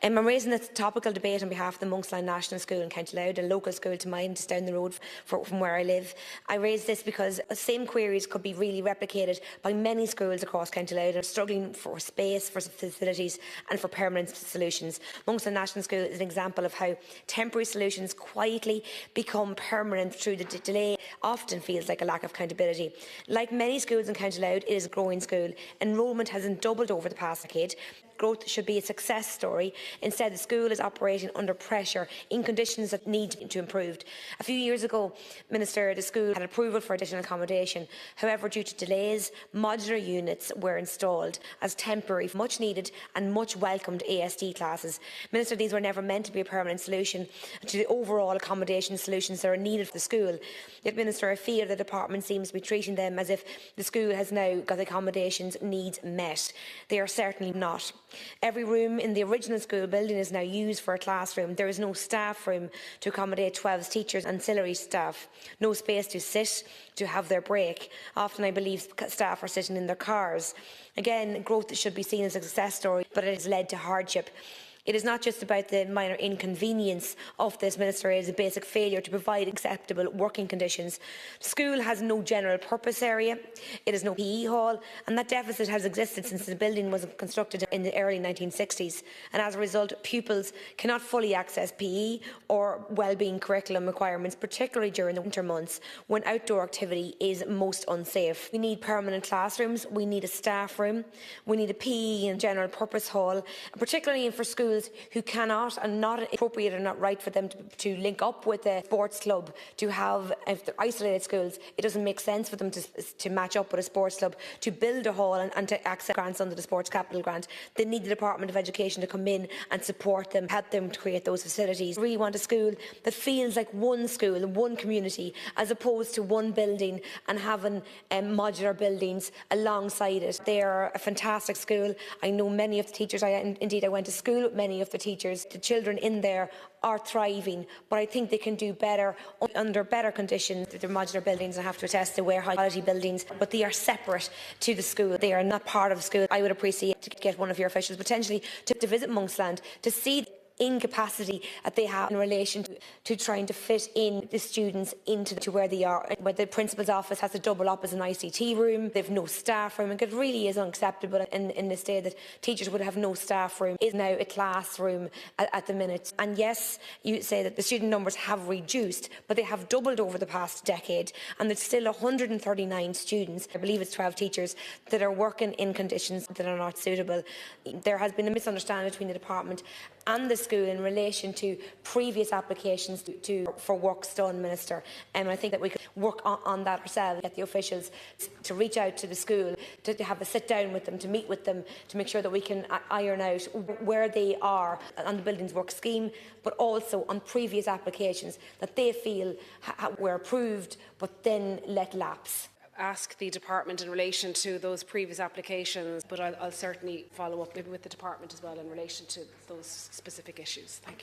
I'm raising this topical debate on behalf of the Monksland National School in County Louth, a local school to mine just down the road from where I live. I raise this because the same queries could be really replicated by many schools across County Louth and are struggling for space, for facilities and for permanent solutions. Monksland National School is an example of how temporary solutions quietly become permanent through the delay. Often feels like a lack of accountability. Like many schools in County Louth, it is a growing school. Enrolment hasn't doubled over the past decade. Growth should be a success story. Instead, the school is operating under pressure in conditions that need to improve. A few years ago, Minister, the school had approval for additional accommodation. However, due to delays, modular units were installed as temporary, much needed and much welcomed ASD classes. Minister, these were never meant to be a permanent solution to the overall accommodation solutions that are needed for the school. Yet, Minister, I fear the department seems to be treating them as if the school has now got the accommodations needs met. They are certainly not. Every room in the original school building is now used for a classroom. There is no staff room to accommodate 12 teachers and ancillary staff. No space to sit, to have their break. Often I believe staff are sitting in their cars. Again, growth should be seen as a success story, but it has led to hardship. It is not just about the minor inconvenience of this, Minister, it is a basic failure to provide acceptable working conditions. The school has no general purpose area, it has no PE hall, and that deficit has existed since the building was constructed in the early 1960s. And as a result, pupils cannot fully access PE or wellbeing curriculum requirements, particularly during the winter months when outdoor activity is most unsafe. We need permanent classrooms, we need a staff room, we need a PE and general purpose hall, particularly for schools who cannot and not appropriate or not right for them to link up with a sports club, to have, if they're isolated schools, it doesn't make sense for them to match up with a sports club, to build a hall and to access grants under the Sports Capital Grant. They need the Department of Education to come in and support them, help them to create those facilities. We really want a school that feels like one school, one community, as opposed to one building and having modular buildings alongside it. They are a fantastic school. I know many of the teachers. Indeed, I went to school with many of the teachers. The children in there are thriving, but I think they can do better under better conditions. They're modular buildings, I have to attest to high quality buildings, but they are separate to the school. They are not part of the school. I would appreciate to get one of your officials potentially to visit Monksland to see incapacity that they have in relation to trying to fit in the students into where they are. Where the principal's office has to double up as an ICT room, they've no staff room, and it really is unacceptable in this day that teachers would have no staff room. It is now a classroom at the minute. And yes, you say that the student numbers have reduced, but they have doubled over the past decade, and there's still 139 students, I believe it's 12 teachers, that are working in conditions that are not suitable. There has been a misunderstanding between the department and the school in relation to previous applications for works done, Minister. And I think that we could work on that ourselves, get the officials to reach out to the school, to have a sit down with them, to meet with them, to make sure that we can iron out where they are on the Buildings Work scheme, but also on previous applications that they feel were approved but then let lapse. Ask the department in relation to those previous applications, but I'll certainly follow up maybe with the department as well in relation to those specific issues. Thank you.